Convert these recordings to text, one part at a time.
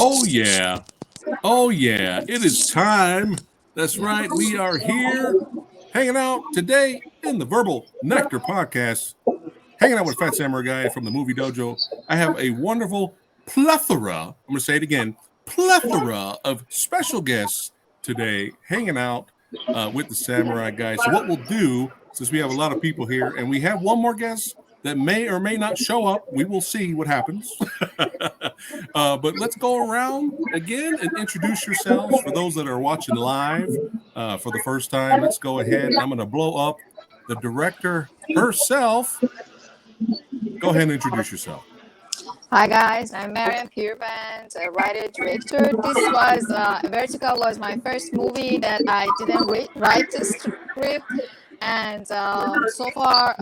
Oh, yeah. Oh, yeah. It is time. That's right. We are here hanging out today in the Verbal Nectar podcast, hanging out with Fat Samurai Guy from the Movie Dojo. I have a wonderful plethora, I'm going to say it again, plethora of special guests today hanging out with the Samurai Guy. So what we'll do, since we have a lot of people here, and we have one more guest that may or may not show up, we will see what happens. But let's go around again and introduce yourselves for those that are watching live for the first time. Let's go ahead. I'm going to blow up the director herself. Go ahead and introduce yourself. Hi guys, I'm Maryam Pirband, a writer director. This was Vertical was my first movie that I didn't write the script, and so far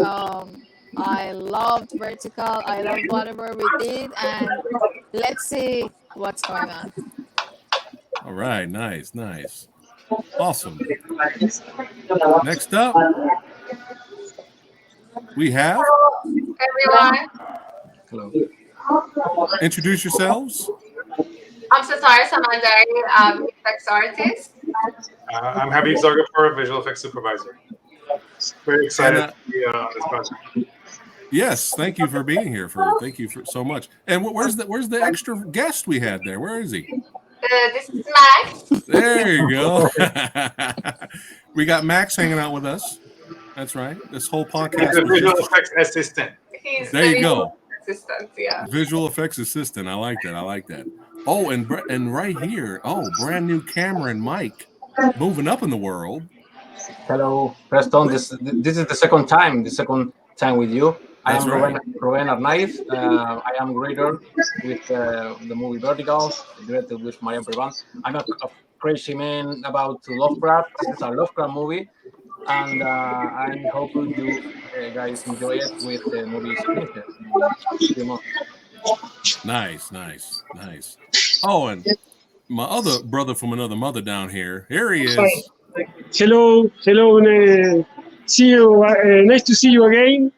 I loved Vertical. I loved whatever we did, and let's see what's going on. All right, nice. Awesome. Next up, we have everyone. Hello. Introduce yourselves. I'm Satara Samandari, effects artist. I'm Habib Zargafur, visual effects supervisor. Very excited to be on this project. Yes, thank you for being here. Thank you for so much. And where's the extra guest we had there? Where is he? This is Max. There you go. We got Max hanging out with us. That's right. This whole podcast. He's a visual effects assistant. He's there you go. Assistant, yeah. Visual effects assistant. I like that. Oh, and right here. Oh, brand new camera and mic, moving up in the world. Hello, Preston. This is the second time with you. That's I am right. Ruben Arnaiz. I am writer with the movie Vertical, directed with Maryam Pirband. I'm a crazy man about Lovecraft. It's a Lovecraft movie, and I hope you guys enjoy it with the movie. Nice. Oh, and my other brother from another mother down here. Here he is. Hello. See you. Nice to see you again.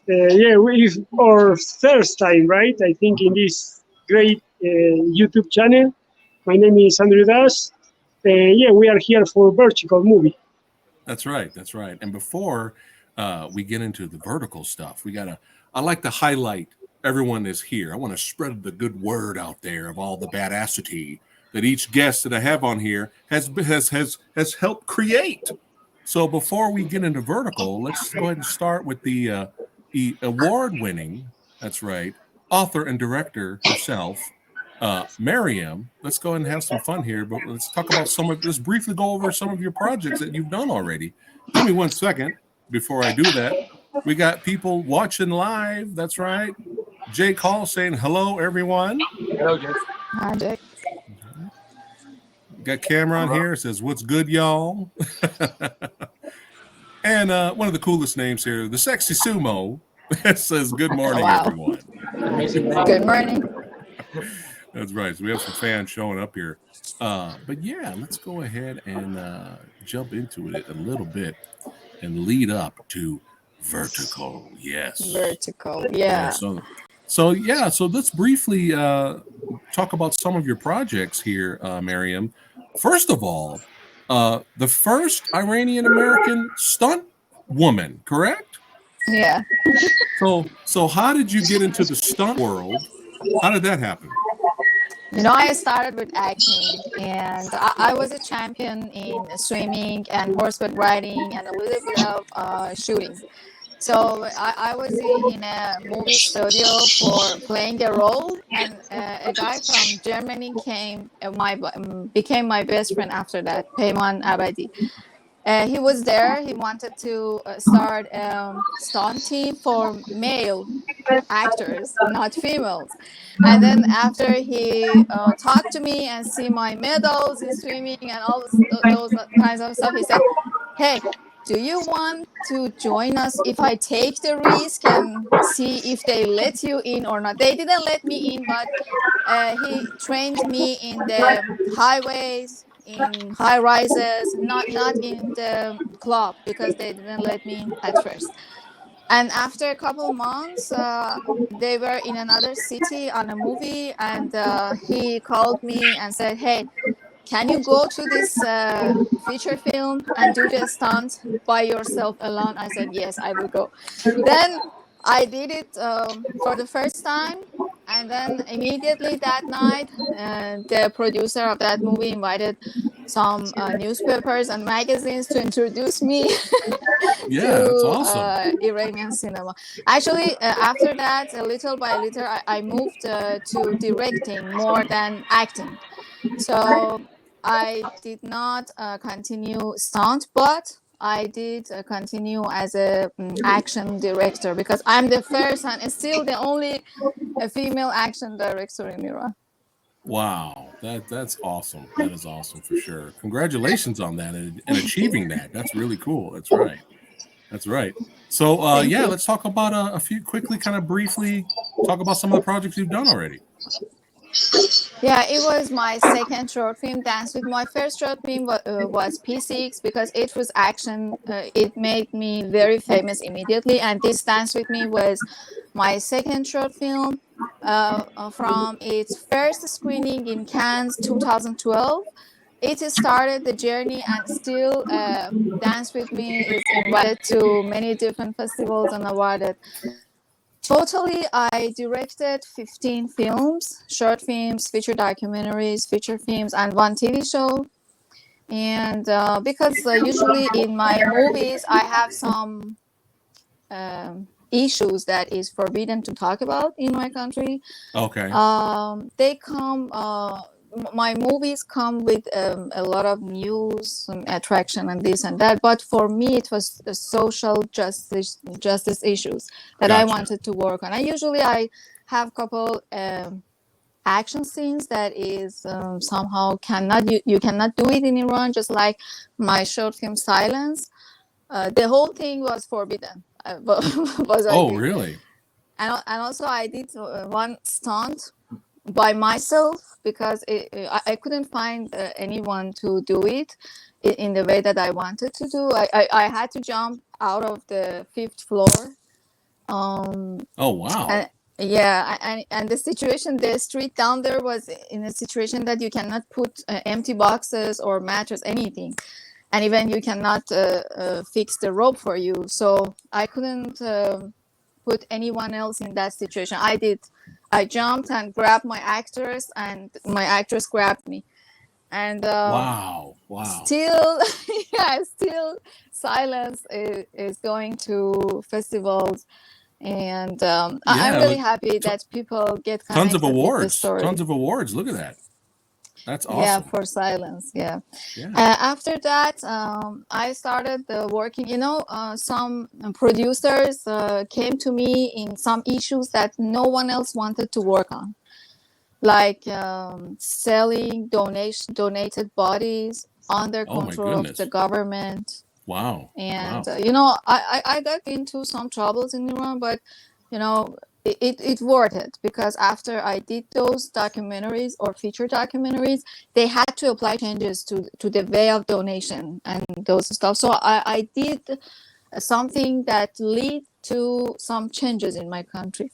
It's our first time, right? I think in this great YouTube channel. My name is Andrew Das. We are here for Vertical movie. That's right. And before we get into the vertical stuff, I like to highlight everyone that's here. I want to spread the good word out there of all the badassity that each guest that I have on here has helped create. So before we get into vertical, let's go ahead and start with the award-winning, that's right, author and director herself, Maryam. Let's go ahead and have some fun here, but let's talk about let's briefly go over some of your projects that you've done already. Give me 1 second before I do that. We got people watching live, that's right. Jake Hall saying hello, everyone. Hello, Jake. Hi, Jake. Got Cameron here. It says, "What's good, y'all?" And one of the coolest names here, the Sexy Sumo, says, "Good morning, everyone." Good morning. That's right. So we have some fans showing up here. But yeah, let's go ahead and jump into it a little bit and lead up to Vertical. Yes. Vertical. Yeah. So let's briefly talk about some of your projects here, Maryam. First of all, the first Iranian American stunt woman, correct? Yeah. So how did you get into the stunt world? How did that happen? I started with acting, and I was a champion in swimming and horseback riding and a little bit of shooting. So I was in a movie studio for playing a role, and a guy from Germany became my best friend after that, Peyman Abadi. He was there. He wanted to start stunt team for male actors, not females. And then after he talked to me and see my medals in swimming and all those kinds of stuff, he said, "Hey, do you want to join us if I take the risk and see if they let you in or not?" They didn't let me in, but he trained me in the highways, in high rises, not in the club because they didn't let me in at first. And after a couple months, they were in another city on a movie, and he called me and said, "Hey, can you go to this feature film and do the stunt by yourself alone?" I said, "Yes, I will go." Then I did it for the first time. And then immediately that night, the producer of that movie invited some newspapers and magazines to introduce me Yeah, that's to awesome. Iranian cinema. Actually, after that, little by little, I moved to directing more than acting. So I did not continue stunt, but I did continue as a action director because I'm the first and still the only female action director in Iran. Wow, that's awesome. That is awesome for sure. Congratulations on that and achieving that. That's really cool. That's right. That's right. So Thank yeah, you. let's talk about a few quickly, kind of briefly talk about some of the projects you've done already. Yeah, it was my second short film, Dance with. My first short film was P6 because it was action. It made me very famous immediately. And this Dance with Me was my second short film from its first screening in Cannes 2012. It started the journey, and still Dance with Me is invited to many different festivals and awarded. Totally, I directed 15 films, short films, feature documentaries, feature films, and one TV show. And because usually in my movies, I have some issues that is forbidden to talk about in my country. Okay. They come. My movies come with a lot of news, attraction, and this and that. But for me, it was social justice issues that I Gotcha. wanted to work on. I have couple action scenes that is somehow cannot you cannot do it in Iran. Just like my short film Silence, the whole thing was forbidden. Was I Oh, did, really? and also I did one stunt by myself because I couldn't find anyone to do it in the way that I wanted to do. I had to jump out of the fifth floor. Um, Oh, wow. and yeah, and the situation, the street down there was in a situation that you cannot put empty boxes or mattress, anything. And even you cannot fix the rope for you. So I couldn't put anyone else in that situation. I did. I jumped and grabbed my actress, and my actress grabbed me. And Wow. Wow. still, yeah, still, Silence is going to festivals, and I'm Yeah, really look, happy that people get tons of connected with the awards. story. Tons of awards. Look at that. That's Yeah, awesome. for Silence. Yeah. Yeah. After that, I started working. Some producers came to me in some issues that no one else wanted to work on, like selling donated bodies under Oh my control of the goodness. government. Wow. And Wow. I got into some troubles in Iran, but you know it worth it because after I did those documentaries or feature documentaries, they had to apply changes to the way of donation and those stuff. So I did something that lead to some changes in my country.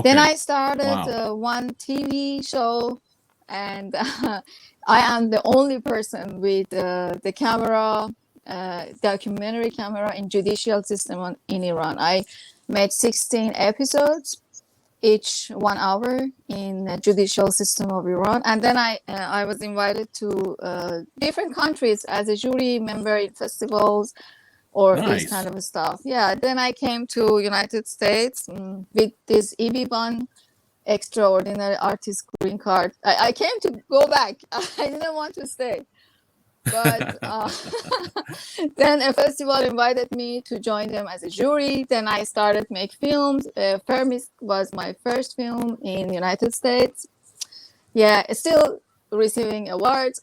Then Okay. I started Wow. one TV show, and I am the only person with the camera, documentary camera in judicial system in Iran. I made 16 episodes, each 1 hour in the judicial system of Iran, and then I was invited to different countries as a jury member in festivals or this Nice. kind of stuff. Yeah. Then I came to United States with this EB1 extraordinary artist green card. I came to go back. I didn't want to stay. But then a festival invited me to join them as a jury. Then I started make films. Permis was my first film in United States. Yeah, still receiving awards.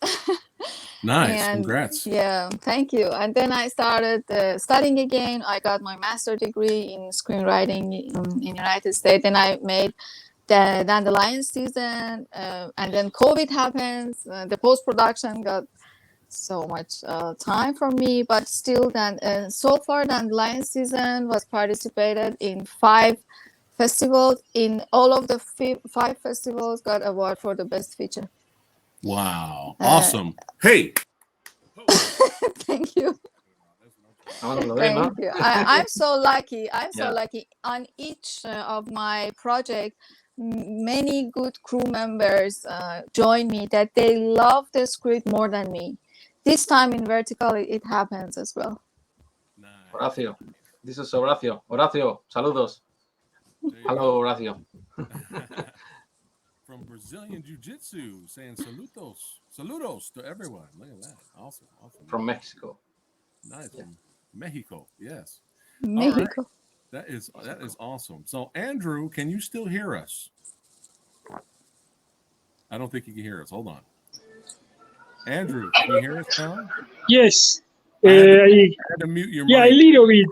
Nice. And Congrats. yeah, thank you. And then I started studying again. I got my master degree in screenwriting in United States. And I made the Dandelion season. And then COVID happens. The post-production got so much time for me, but still then so far Dandelion season was participated in 5 festivals. In all of the 5 festivals got award for the best feature. Wow. Awesome. Hey. Thank you. Vamos a aplaudir, ¿no? Thank you. I'm so lucky. I'm so Yeah. lucky. On each of my project, many good crew members join me that they love the script more than me. This time in Vertical, it happens as well. Nice. Horacio. This is Horacio. Horacio, saludos. There you Hello, Horacio. go. From Brazilian Jiu-Jitsu saying saludos to everyone. Look at that. Awesome. From Mexico. Nice. From Mexico. Yes. Mexico. That is awesome. So Andrew, can you still hear us? I don't think you can hear us. Hold on. Andrew, can you hear us now? Yes. I I, had to mute your yeah, a mic. little bit.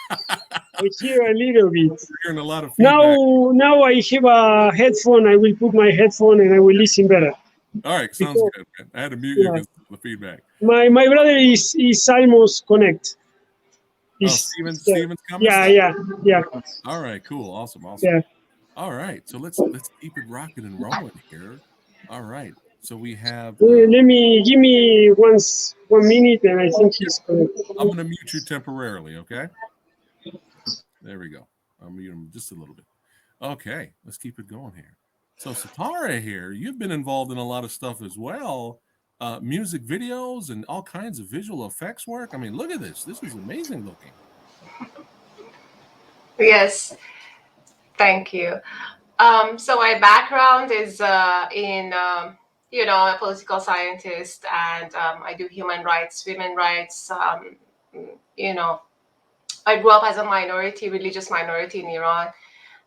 I hear a little bit. We're hearing a lot of feedback. Now I have a headphone. I will put my headphone and I will listen better. All right, sounds Because- good. Man. I had to mute you Yeah. because of the feedback. My brother is almost connect. Oh, He's- Steven's coming. Yeah. All right, cool, awesome. Yeah. All right, so let's keep it rocking and rolling here. All right, so we have. Give me 1 minute, and I think he's connected. I'm going to mute you temporarily, okay? There we go. I'll mute him just a little bit. Okay, let's keep it going here. So Satara here, you've been involved in a lot of stuff as well. Music videos and all kinds of visual effects work. I mean, look at this. This is amazing looking. Yes, thank you. So my background is in, a political scientist, and I do human rights, women rights. I grew up as a minority, religious minority in Iran.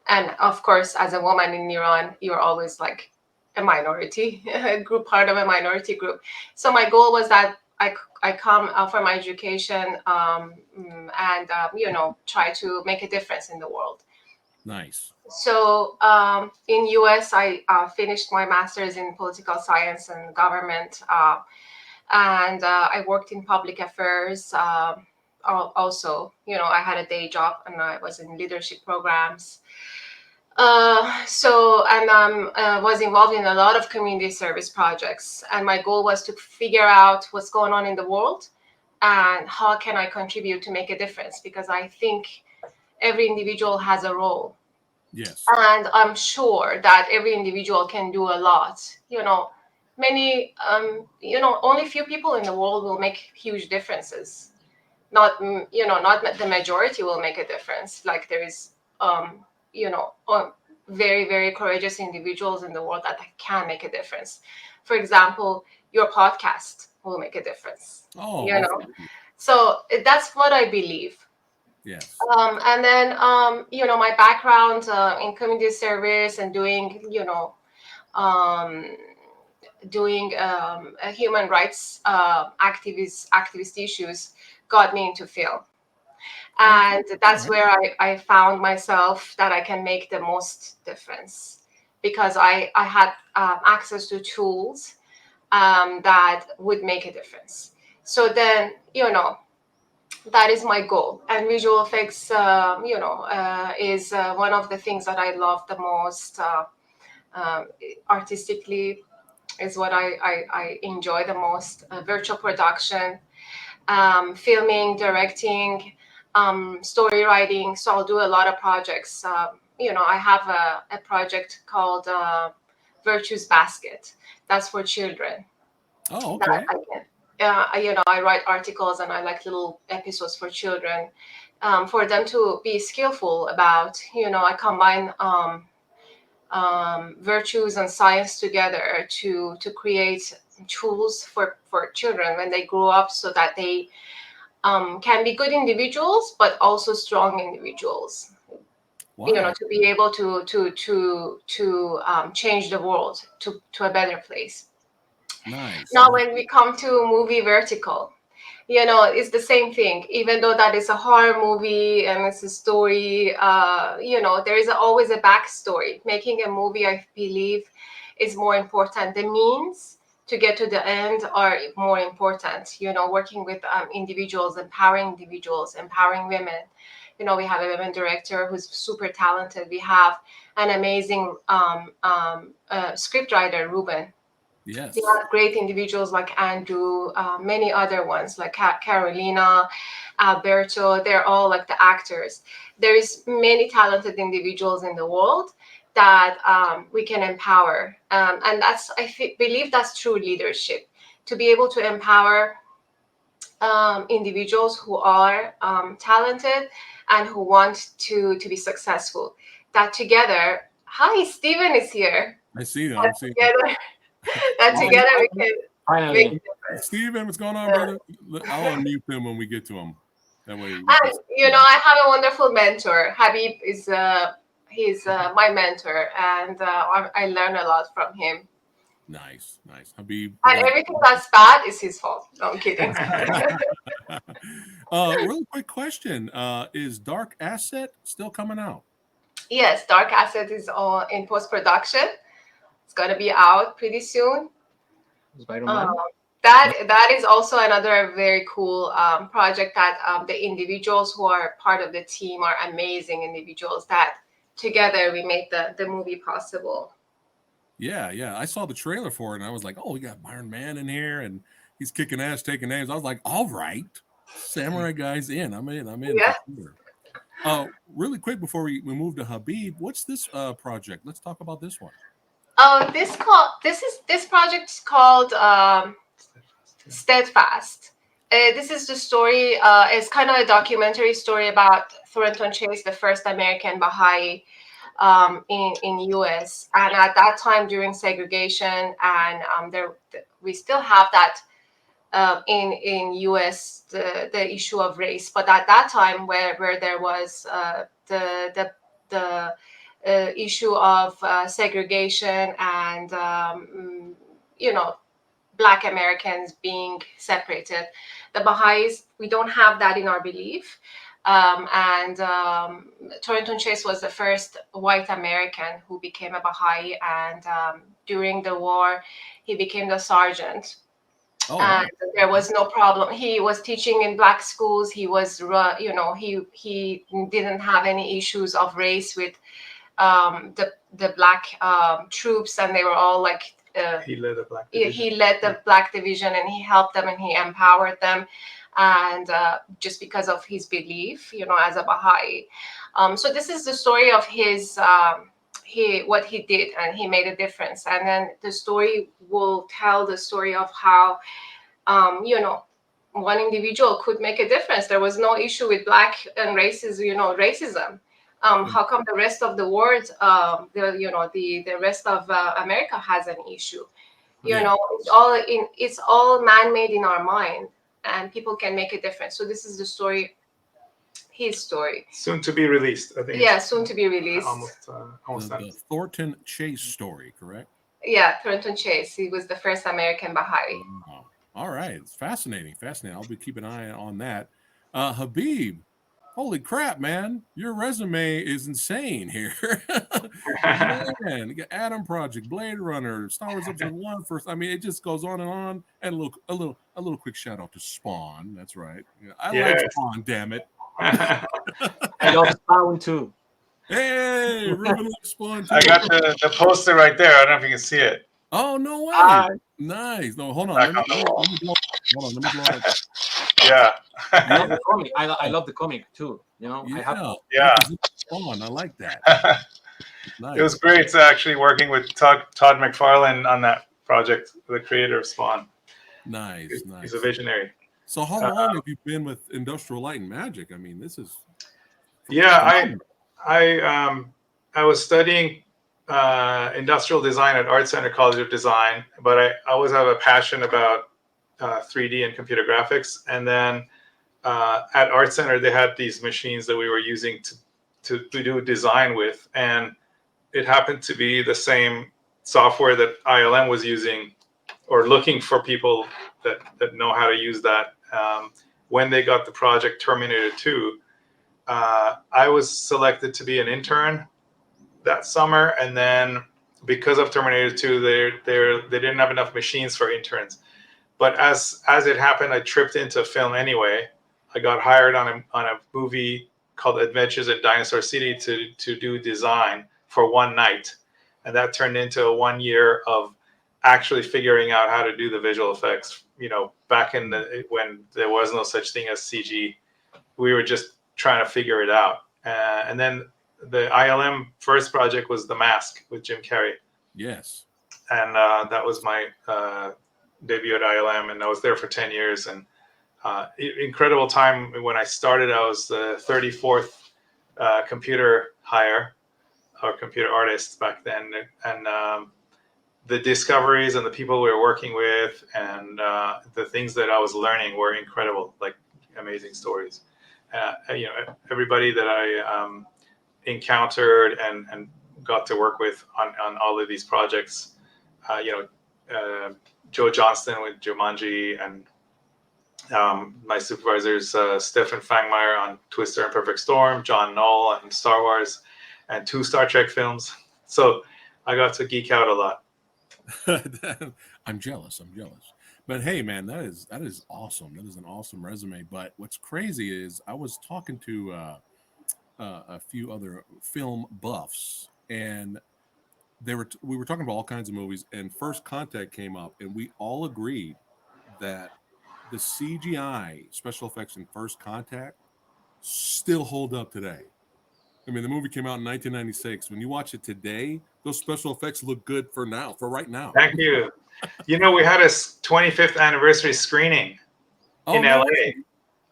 And of course, as a woman in Iran, you're always like a minority group, part of a minority group. So my goal was that I come for my education and try to make a difference in the world. Nice. So in US, I finished my master's in political science and government, and I worked in public affairs. Also, I had a day job and I was in leadership programs. Was involved in a lot of community service projects, and my goal was to figure out what's going on in the world and how can I contribute to make a difference, because I think every individual has a role. Yes. And I'm sure that every individual can do a lot. Only few people in the world will make huge differences. Not the majority will make a difference. Like there is, very, very courageous individuals in the world that can make a difference. For example, your podcast will make a difference. Oh, So that's what I believe. yes. And then, my background in community service and doing human rights activist issues got me into film. And that's where I found myself that I can make the most difference, because I had access to tools that would make a difference. So then, that is my goal. And visual effects, is one of the things that I love the most. Artistically is what I enjoy the most. Virtual production, filming, directing, story writing. So I'll do a lot of projects. I have a project called Virtues Basket. That's for children. Oh, okay. I write articles and I like little episodes for children, for them to be skillful about, I combine virtues and science together to create tools for children when they grow up, so that they can be good individuals, but also strong individuals. Wow. To be able to change the world to a better place. Nice. Now, when we come to movie Vertical, it's the same thing. Even though that is a horror movie and it's a story, there is always a backstory. Making a movie, I believe, is more important. The means to get to the end are more important. Working with individuals, empowering women. We have a women director who's super talented. We have an amazing script writer, Ruben. Yes. We have great individuals like Andrew, many other ones like Carolina, Alberto. They're all like the actors. There is many talented individuals in the world that we can empower, and believe that's true leadership. To be able to empower individuals who are talented and who want to be successful. That together, hi, Stephen is here. I see them. Together we can Finally. make a difference. Steven, what's going on, brother? I'll unmute him when we get to him. That way. And I have a wonderful mentor. Habib is he's my mentor, and I learn a lot from him. Nice. Habib. And everything that's bad is his fault. No, I'm kidding. Really quick question: is Dark Asset still coming out? Yes, Dark Asset is in post-production. It's gonna be out pretty soon. Spider-Man. That is also another very cool project that the individuals who are part of the team are amazing individuals that together we made the movie possible. Yeah. I saw the trailer for it and I was like, oh, we got Iron Man in here and he's kicking ass, taking names. I was like, all right, Samurai Guy's in. I'm in. Yeah. Really quick before we move to Habib, what's this project? Let's talk about this one. This project is called Steadfast. This is the story. It's kind of a documentary story about Thornton Chase, the first American Baha'i in U.S. And at that time during segregation, and we still have that in U.S. the issue of race. But at that time, where there was the issue of segregation and Black Americans being separated, the Baha'is, we don't have that in our belief. Thornton Chase was the first white American who became a Baha'i, and during the war, he became the sergeant. Oh, and there was no problem. He was teaching in Black schools. He was, he didn't have any issues of race with the Black troops, and they were all like. He led the Black division. He led the Black division, and he helped them and he empowered them, and just because of his belief, as a Baha'i. So this is the story of his what he did, and he made a difference. And then the story will tell the story of how one individual could make a difference. There was no issue with Black and racism. How come the rest of the world, the rest of America has an issue? It's all man-made in our mind, and people can make a difference. So this is the story, his story. Soon to be released, I think. Yeah, soon to be released. Almost done. The Thornton Chase story, correct? Yeah, Thornton Chase. He was the first American Baha'i. Oh, all right, it's fascinating. I'll be keeping an eye on that. Habib. Holy crap, man. Your resume is insane here. Man, you got Adam Project, Blade Runner, Star Wars Episode 1 first. I mean, it just goes on. And a little quick shout out to Spawn. That's right. I like Spawn, damn it. I love Spawn too. Hey, Ruben likes Spawn too. I got the poster right there. I don't know if you can see it. Oh, no way. Nice. No, hold on. Let me blow it. Yeah. I love the comic. I love the comic too. Yeah. Spawn. I like that. Nice. It was great. It's actually working with Todd McFarlane on that project, the creator of Spawn. Nice. He's a visionary. So how long have you been with Industrial Light and Magic? I mean, this is Yeah, I was studying industrial design at Art Center College of Design, but I always have a passion about 3D and computer graphics. And then at Art Center, they had these machines that we were using to do design with, and it happened to be the same software that ILM was using, or looking for people that know how to use that. When they got the project Terminator 2, I was selected to be an intern that summer, and then because of Terminator 2, they didn't have enough machines for interns. But as it happened, I tripped into film anyway. I got hired on a movie called Adventures in Dinosaur City to do design for one night, and that turned into a 1 year of actually figuring out how to do the visual effects. Back in when there was no such thing as CG, we were just trying to figure it out. And then the ILM first project was The Mask with Jim Carrey. Yes. And that was my debut at ILM, and I was there for 10 years. And incredible time. When I started, I was the 34th computer hire or computer artist back then. And the discoveries and the people we were working with and the things that I was learning were incredible, like amazing stories. Everybody that I encountered and got to work with on all of these projects, Joe Johnston with Jumanji, and my supervisors, Stefan Fangmeyer on Twister and Perfect Storm, John Knoll on Star Wars, and 2 Star Trek films. So I got to geek out a lot. I'm jealous. But hey, man, that is awesome. That is an awesome resume. But what's crazy is I was talking to a few other film buffs, and we were talking about all kinds of movies, and First Contact came up, and we all agreed that the CGI special effects in First Contact still hold up today. I mean, the movie came out in 1996. When you watch it today, those special effects look good for right now. Thank you. We had a 25th anniversary screening in LA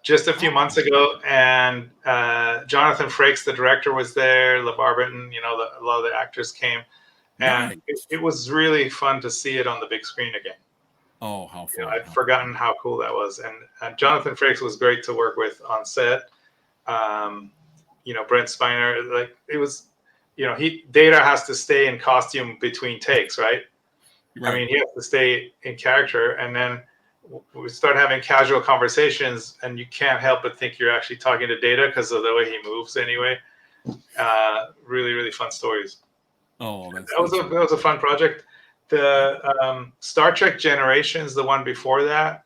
just a few months ago, and Jonathan Frakes, the director, was there. LeVar Burton, a lot of the actors came, and it was really fun to see it on the big screen again. Oh, how fun! I'd forgotten how cool that was, and Jonathan Frakes was great to work with on set. Brent Spiner, like it was, Data has to stay in costume between takes, right? I mean, he has to stay in character, and then we start having casual conversations, and you can't help but think you're actually talking to Data because of the way he moves. Anyway, really, really fun stories. Oh, that was a fun project. The Star Trek Generations, the one before that,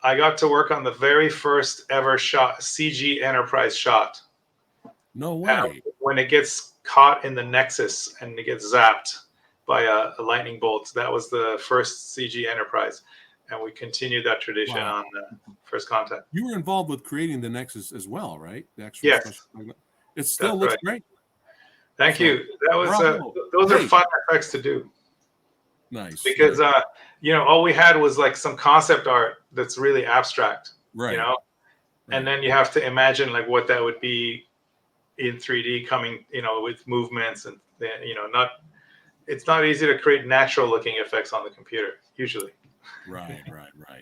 I got to work on the very first ever CG Enterprise shot. No way. When it gets caught in the Nexus and it gets zapped by a lightning bolt, that was the first CG Enterprise, and we continued that tradition on First Contact. You were involved with creating the Nexus as well, right? The actual yes, it still looks great. Thank you. That was those are fun effects to do. Nice. Because all we had was like some concept art that's really abstract, right? And then you have to imagine like what that would be in 3D coming, with movements and it's not easy to create natural looking effects on the computer usually. Right.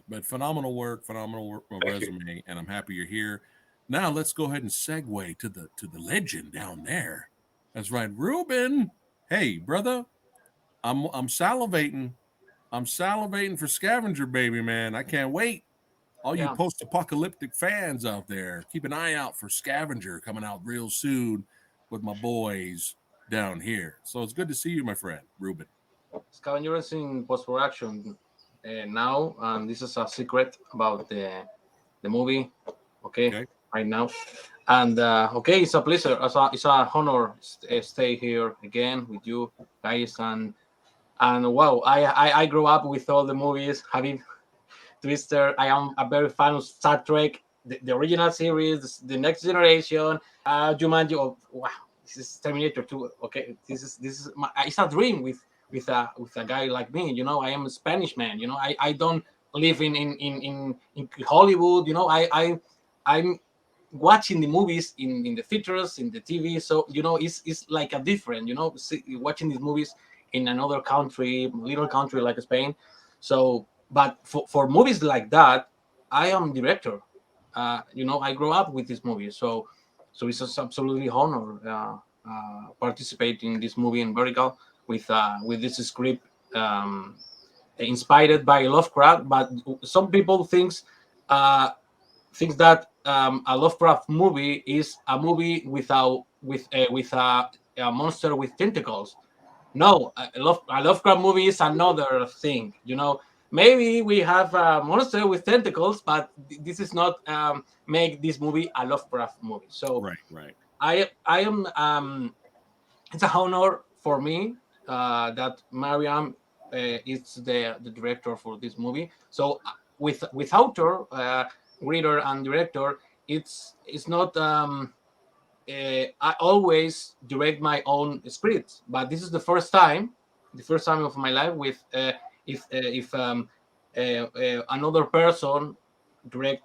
But phenomenal work resume, and I'm happy you're here. Now let's go ahead and segue to the legend down there. That's right, Ruben. Hey, brother, I'm salivating. I'm salivating for Scavenger, baby, man. I can't wait. All you post-apocalyptic fans out there, keep an eye out for Scavenger coming out real soon with my boys down here. So it's good to see you, my friend, Ruben. Scavenger is in post-production now, and this is a secret about the movie. Okay, right now. And it's a pleasure. It's a honor stay here again with you guys. And wow, I grew up with all the movies, having Twister. I am a very fan of Star Trek, the original series, the Next Generation, Jumanji. Oh, wow, this is Terminator 2. Okay, this is it's a dream with a guy like me. I am a Spanish man. I don't live in Hollywood. You know, I'm watching the movies in the theaters, in the TV. So it's like a different. Watching these movies in another country, little country like Spain. So, but for movies like that, I am director. I grew up with this movie, so it's just absolutely honor participate in this movie in Vertical with this script inspired by Lovecraft. But some people thinks that a Lovecraft movie is a movie with a monster with tentacles. No, a Lovecraft movie is another thing. Maybe we have a monster with tentacles, but this is not make this movie a Lovecraft movie. So Right, right. I am it's a honor for me that Mariam is the director for this movie. So without her, reader and director, it's not. I always direct my own scripts, but this is the first time of my life with if another person direct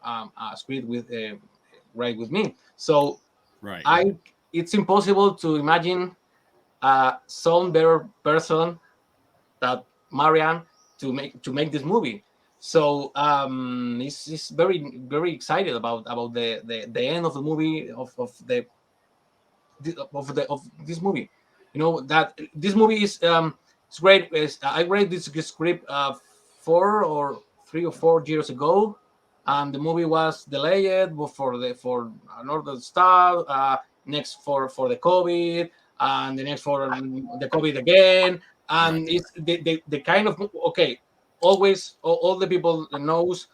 a script with write with me. So Right. I it's impossible to imagine some better person that Marianne to make this movie. So it's very very excited about the end of the movie of this movie. That this movie is it's great. I read this script 4 or 3 or 4 years ago, and the movie was delayed for another stuff. Next for the COVID, and the next for the COVID again, Right. and it's the kind of okay. Always all the people knows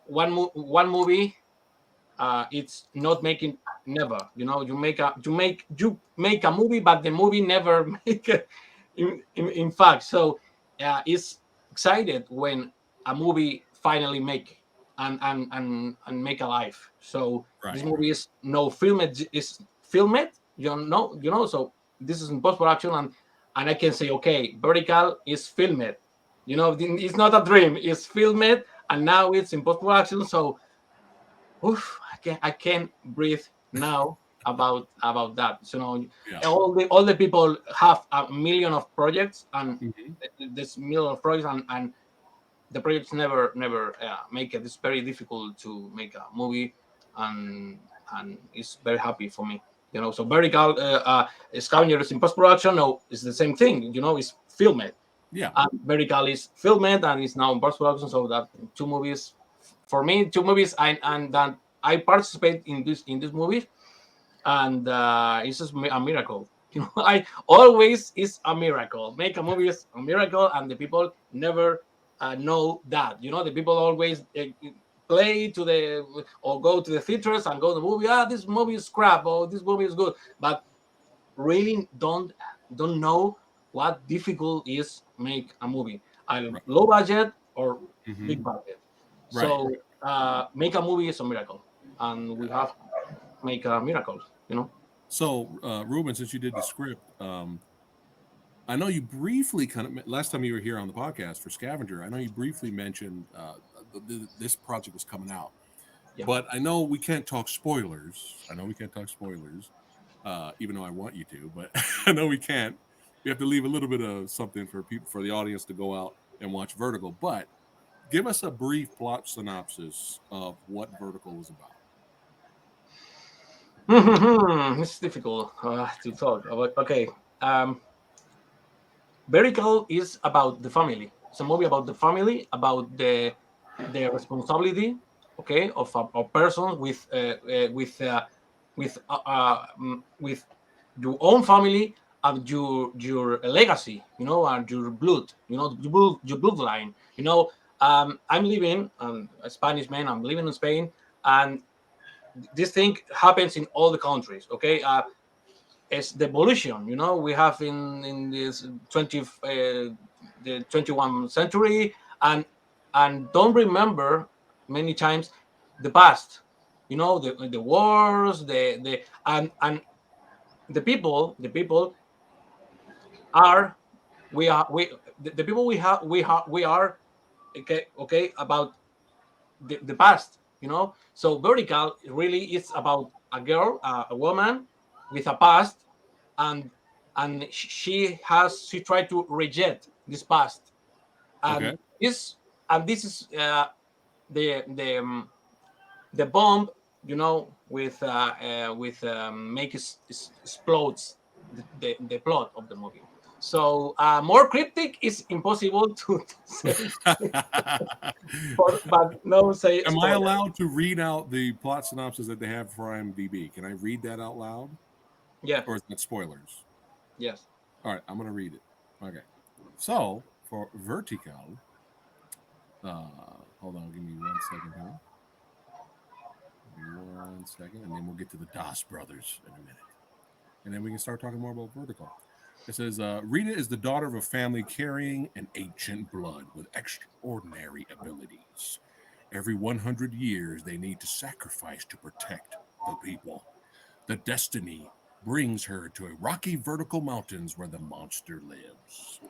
one movie it's not making never you make a movie but the movie never make it in fact. So it's excited when a movie finally make and make a life. So this Right. movie is no filmed is filmed so this is in post-production and I can say okay, Vertical is filmed. It's not a dream, it's filmed and now it's in post-production. So oof, I can't breathe now about that. So Yeah. all the people have a million of projects and Hmm. this million of projects and the projects never make it. It's very difficult to make a movie and it's very happy for me. So Vertical Scavengers in post production. No, it's the same thing. It's filmed. Yeah. Vertical is filmed and is now in post production. So that two movies for me, two movies, and that I participate in this movie, and it's just a miracle. I always is a miracle. Make a movie is a miracle, and the people never know that. The people always play to the or go to the theaters and go to the movie. This movie is crap, or this movie is good, but really don't know what difficult is make a movie, either Right. low budget or Hmm. big budget. Right. So make a movie is a miracle, and we have make a miracle. So, Ruben, since you did the script, I know you briefly last time you were here on the podcast for Scavenger. I know you briefly mentioned this project was coming out, Yeah. but I know we can't talk spoilers. I know we can't talk spoilers, even though I want you to, but I know we can't. We have to leave a little bit of something for people, for the audience to go out and watch Vertical. But give us a brief plot synopsis of what Vertical was about. It's difficult to talk about. Okay, Vertical is about the family. It's a movie about the family, about the responsibility, okay, of a person with your own family and your legacy, and your blood, your bloodline. I'm living, a Spanish man. I'm living in Spain, and this thing happens in all the countries. Okay, it's the evolution. We have in this 21st century, and don't remember many times the past. The wars, and the people are we are we the people we have we are okay, about the past, So vertical really is about a girl, a woman with a past, and she tried to reject this past, Okay. and this is the the um, the bomb, with make explodes the plot of the movie. So more cryptic is impossible to say, but no say Am I spoiler. allowed to read out the plot synopsis that they have for IMDb? Can I read that out loud? Yeah. Or is that spoilers? Yes. All right, I'm going to read it. Okay. So for Vertical, hold on, give me 1 second here. Give me 1 second, and then we'll get to the Das brothers in a minute. And then we can start talking more about Vertical. It says Rita is the daughter of a family carrying an ancient blood with extraordinary abilities. Every 100 years, they need to sacrifice to protect the people. The destiny brings her to a rocky vertical mountains where the monster lives.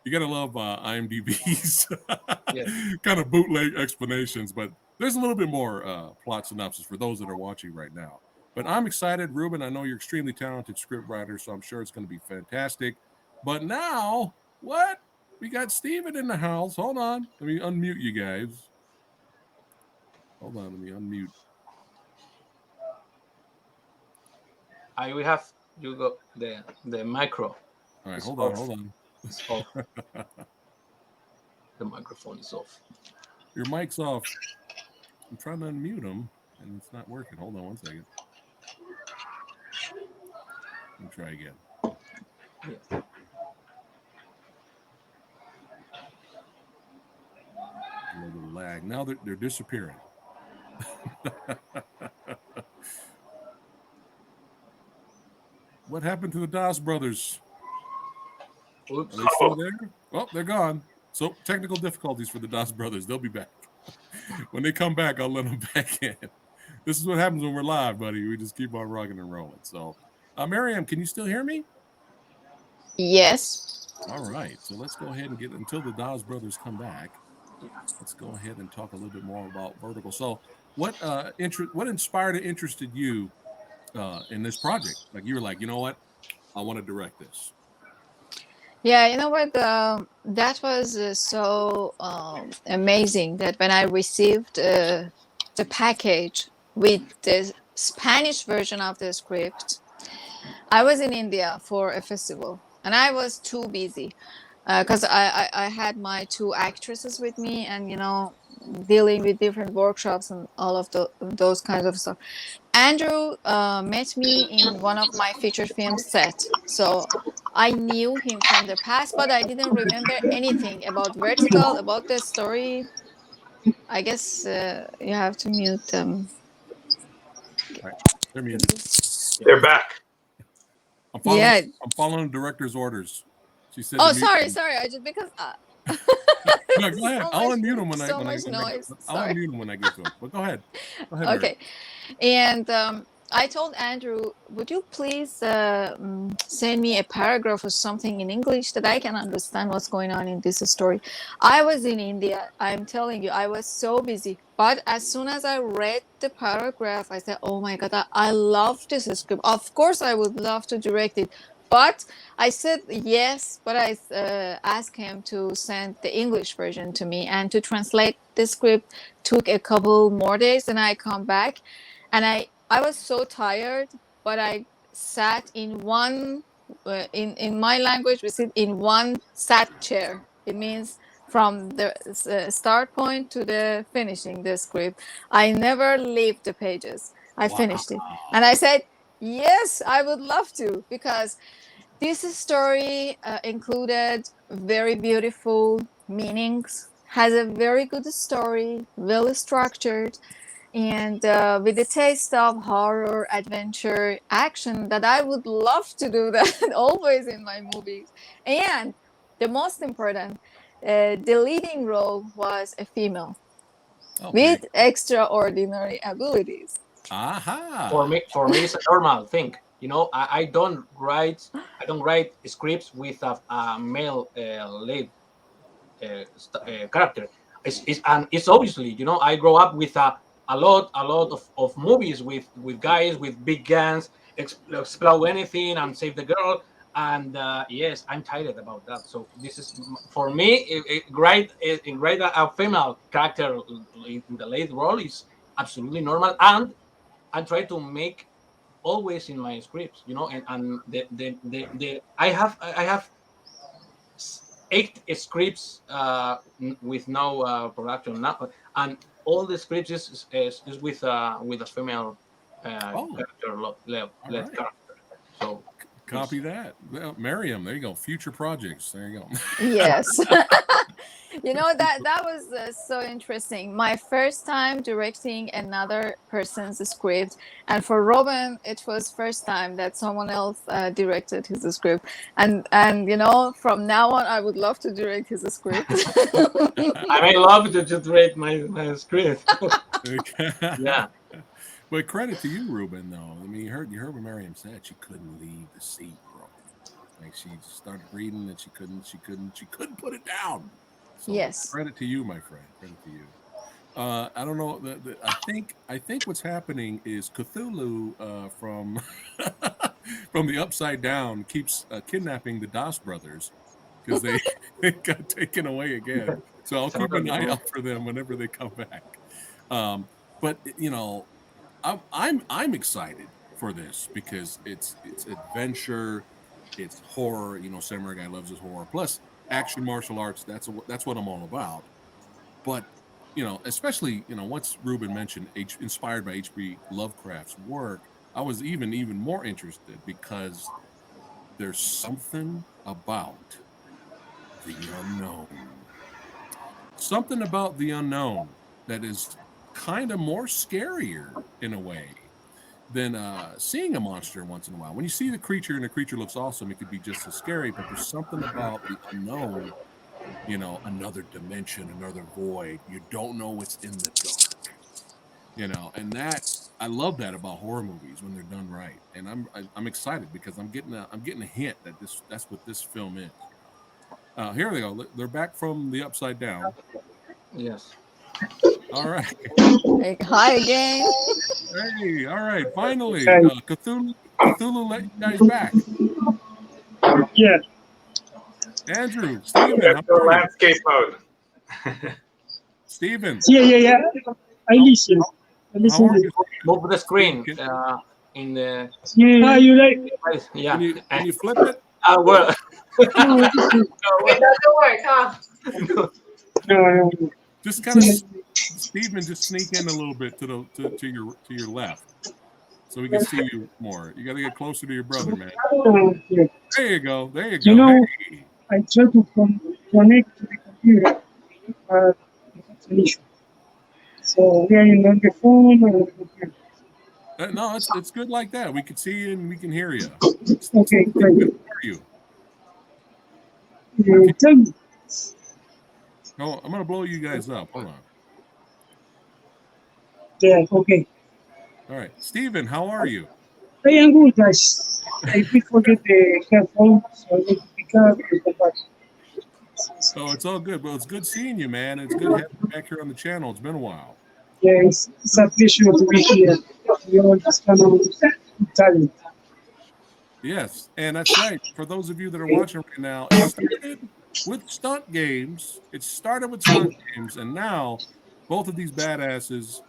You gotta love IMDb's Yes. kind of bootleg explanations, but there's a little bit more plot synopsis for those that are watching right now. But I'm excited, Ruben. I know you're extremely talented script writer, so I'm sure it's going to be fantastic. But now, what? We got Steven in the house. Hold on. Let me unmute you guys. Hold on. Let me unmute. I will have you go the micro. All right. Is Hold on. off. Hold on. It's off. The microphone is off. Your mic's off. I'm trying to unmute him, and it's not working. Hold on 1 second. Let me try again. Yeah. A little bit of lag. Now they're disappearing. What happened to the Das brothers? Oops. Are they still there? Oh, they're gone. So technical difficulties for the Das brothers. They'll be back. When they come back, I'll let them back in. This is what happens when we're live, buddy. We just keep on rocking and rolling. So, Maryam, can you still hear me? Yes. All right. So let's go ahead and get until the Das brothers come back. Let's go ahead and talk a little bit more about Vertical. So, what inspired and interested you in this project? Like you were like, you know what, I want to direct this. Yeah, you know what? That was so amazing that when I received the package with the Spanish version of the script, I was in India for a festival and I was too busy because I had my two actresses with me and, dealing with different workshops and all of those kinds of stuff. Andrew met me in one of my feature film set. So I knew him from the past, but I didn't remember anything about Vertical, about the story. I guess you have to mute them. All right. They're muted. They're back. I'm Yeah. following the director's orders. She said. Oh, to mute them. sorry. I just because No, go ahead. I'll unmute them when I so much noise. I'll Sorry. unmute them when I get to them. But go ahead. Go ahead, Mary. Okay. And I told Andrew, would you please send me a paragraph or something in English that I can understand what's going on in this story? I was in India. I'm telling you, I was so busy. But as soon as I read the paragraph, I said, oh my God, I love this script. Of course, I would love to direct it. But I said yes, but I asked him to send the English version to me and to translate the script took a couple more days and I come back and I was so tired, but I sat in one in my language we sit in one sat chair. It means from the start point to the finishing the script. I never leave the pages. I finished it and I said yes, I would love to because this story included very beautiful meanings, has a very good story, well structured, and with a taste of horror, adventure, action that I would love to do that always in my movies. And the most important, the leading role was a female with extraordinary abilities. Aha. For me, it's a normal thing. I don't write scripts with a male lead character. And it's obviously, I grow up with a lot of movies with guys with big guns explode anything and save the girl. And yes, I'm tired about that. So this is for me great a female character in the lead role is absolutely normal, and I try to make always in my scripts, and I have 8 scripts with no production now, and all the scripts is with a female Oh, character led all right. character. So Copy that. Well, Maryam, there you go. Future projects. There you go. Yes. That was so interesting. My first time directing another person's script, and for Robin, it was first time that someone else directed his script. And from now on, I would love to direct his script. I may love to direct my script. Yeah. But credit to you, Ruben. Though I mean, you heard what Maryam said. She couldn't leave the seat, bro. Like she started reading and she couldn't put it down. So Yes. credit to you, my friend. Credit to you. I don't know. I think what's happening is Cthulhu from from the Upside Down keeps kidnapping the Das brothers because they got taken away again. So I'll keep an eye out for them whenever they come back. But I'm excited for this because it's adventure, it's horror. Samurai Guy loves his horror. Plus action martial arts. That's what I'm all about. But especially once Ruben mentioned inspired by H.P. Lovecraft's work, I was even more interested because there's something about the unknown. Something about the unknown that is kind of more scarier in a way than seeing a monster once in a while. When you see the creature and the creature looks awesome, it could be just as scary, but there's something about the unknown, another dimension, another void. You don't know what's in the dark, and that I love that about horror movies when they're done right. And I'm excited because I'm getting a hint that that's what this film is. Here they go. They're back from the Upside Down. Yes. All right. Like, hi again. Hey, all right. Finally, Hi. Cthulhu let you guys back. Yeah. Andrew, Steven, Let's how go are you? landscape mode. Steven, Yeah. I listen. I how listen. are you? Move the screen in the Yeah. You like? yeah. Can you flip it? Well, No, this is- It doesn't work, huh? no. Just kind of, Steven, just sneak in a little bit to your left, so we can see you more. You got to get closer to your brother, man. Yeah. There you go. There you go. You know- Hey. I try to connect to the computer, but it's an issue. So we are on the phone or the computer. No, it's good like that. We can see you and we can hear you. Okay, great. How are you? Tell me. No, I'm gonna blow you guys up. Hold on. Yeah, okay. All right, Steven, how are you? I am good, guys. I did forget the headphone, so I need to pick up and come back. Oh, it's all good. Well, it's good seeing you, man. It's good having you back here on the channel. It's been a while. Yeah, it's a pleasure to be here. We all just kind of talent. Yes, and that's right. For those of you that are watching right now, it started with stunt games. And now both of these badasses'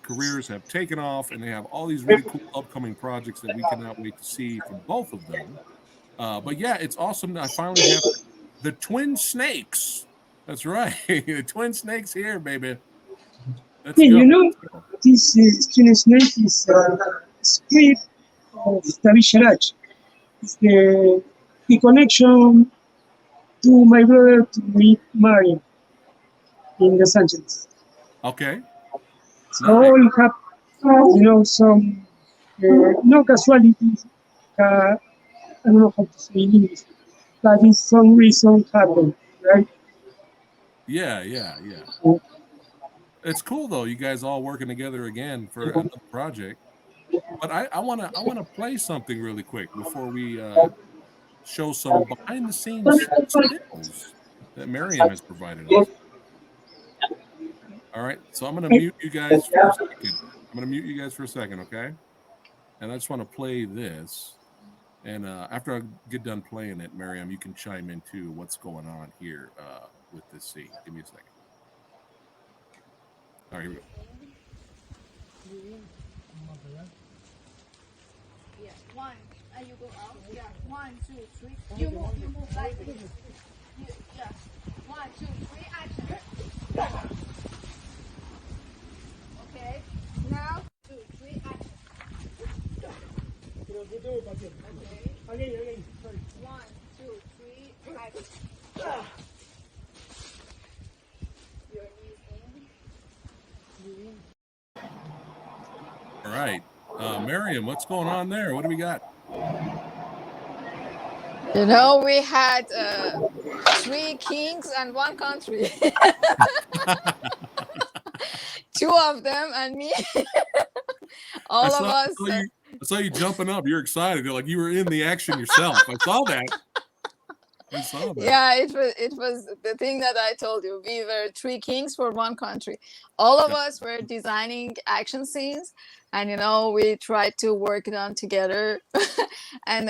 careers have taken off, and they have all these really cool upcoming projects that we cannot wait to see from both of them. But yeah, it's awesome that I finally have the Twin Snakes. That's right, the Twin Snakes here, baby. Let's Hey, go. you know, this Skin Snake is a script of David Sharach. It's the connection to my brother to meet Maryam in Los Angeles. Okay. So all have, some no casualties. I don't know how to say in English, but it's some reason happened, right? Yeah. It's cool though. You guys all working together again for another project. But I wanna play something really quick before we show some behind the scenes stills that Maryam has provided us. All right. So I'm going to mute you guys for a second. Okay? And I just want to play this. And after I get done playing it, Maryam, you can chime in too. What's going on here with this scene? Give me a second. All right, here we go. Yeah, one, and you go out. Yeah, 1, 2, 3. You move like this. Yeah, 1, 2, 3, action. Okay, now 2, 3, action. Okay. Again. Sorry. 1, 2, 3, action. Your knees in. All right. Maryam, what's going on there? What do we got? You know, we had 3 kings and 1 country. 2 of them and me. All of us. I saw you jumping up. You're excited. You're like you were in the action yourself. I saw that. Yeah, it was the thing that I told you. We were 3 kings for 1 country. All of us were designing action scenes, and we tried to work it on together. And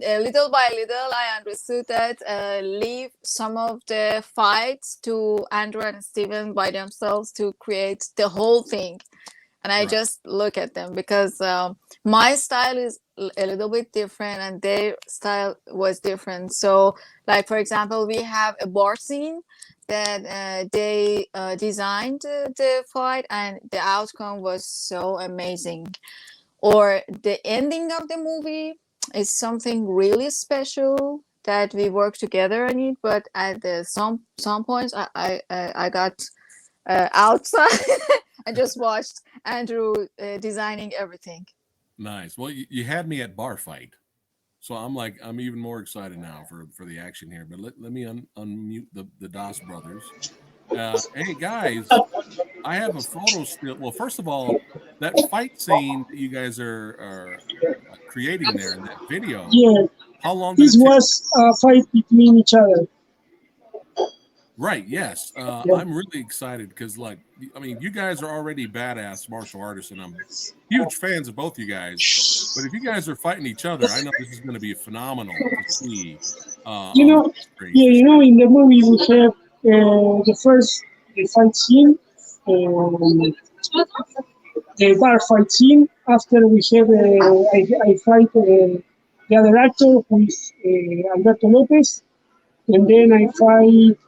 little by little, I understood that leave some of the fights to Andrew and Steven by themselves to create the whole thing. And I just look at them because my style is a little bit different and their style was different. So, like, for example, we have a bar scene that they designed the fight, and the outcome was so amazing. Or the ending of the movie is something really special that we work together on it. But at some points, I got outside and just watched Andrew designing everything. Nice. Well, you had me at bar fight, so I'm even more excited now for the action here. But let me unmute the Das brothers. Hey guys, I have a photo still. Well, first of all, that fight scene that you guys are creating there in that video. Yeah. How long did This it take? was a fight between each other. Right. Yes. I'm really excited because, you guys are already badass martial artists, and I'm huge fans of both you guys. But if you guys are fighting each other, I know this is going to be phenomenal to see. In the movie we have the fight scene, the bar fight scene. After we have, I fight the other actor who is Alberto Lopez, and then I fight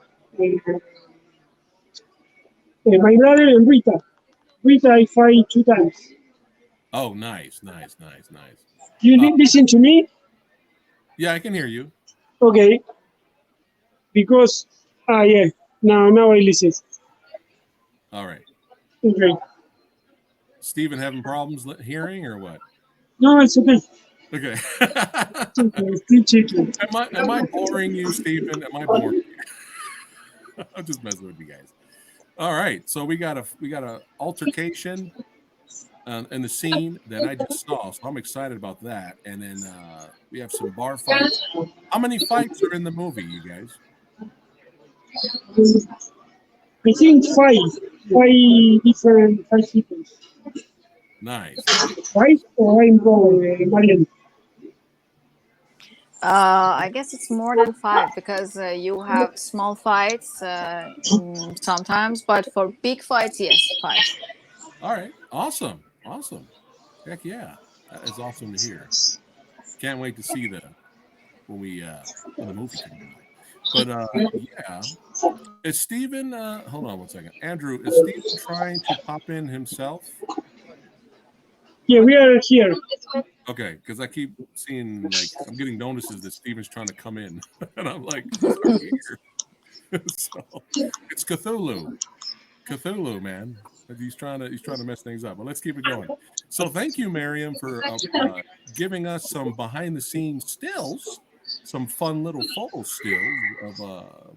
my brother and Rita. Rita, I fight 2 times. Oh, nice. You listen to me? Yeah, I can hear you. Okay. Because, yeah. Now I listen. All right. Okay. Steven having problems hearing or what? No, it's okay. Okay. Still checking. Am I boring you, Steven? Am I boring you? I'm just messing with you guys. All right. So we got a altercation in the scene that I just saw. So I'm excited about that. And then we have some bar fights. How many fights are in the movie, you guys? I think 5 different fight sequences. Nice. 5 or I'm wrong, Maryam? I guess it's more than 5 because you have small fights sometimes, but for big fights, yes, 5. All right. Awesome. Heck yeah. That is awesome to hear. Can't wait to see when the movie comes out. But yeah. Is Steven hold on one second. Andrew, is Steven trying to pop in himself? Yeah, we are here. Okay, because I keep seeing I'm getting notices that Steven's trying to come in, and I'm like, he's already here. So it's Cthulhu, man. He's trying to mess things up. But let's keep it going. So thank you, Maryam, for giving us some behind the scenes stills, some fun little photo stills of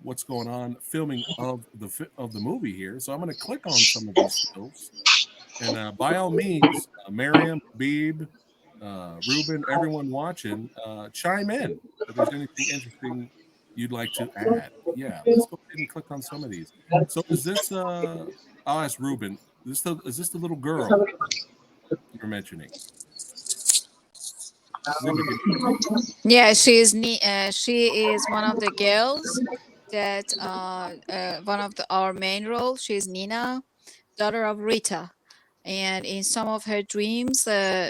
what's going on filming of the movie here. So I'm going to click on some of these stills, and by all means, Maryam, Beeb, Ruben, everyone watching, chime in if there's anything interesting you'd like to add. Yeah, let's go ahead and click on some of these. So is this I'll ask Ruben. Is this the little girl you're mentioning? Ruben, Yeah, she is one of the girls that one of our main roles. She's Nina, daughter of Rita. And in some of her dreams,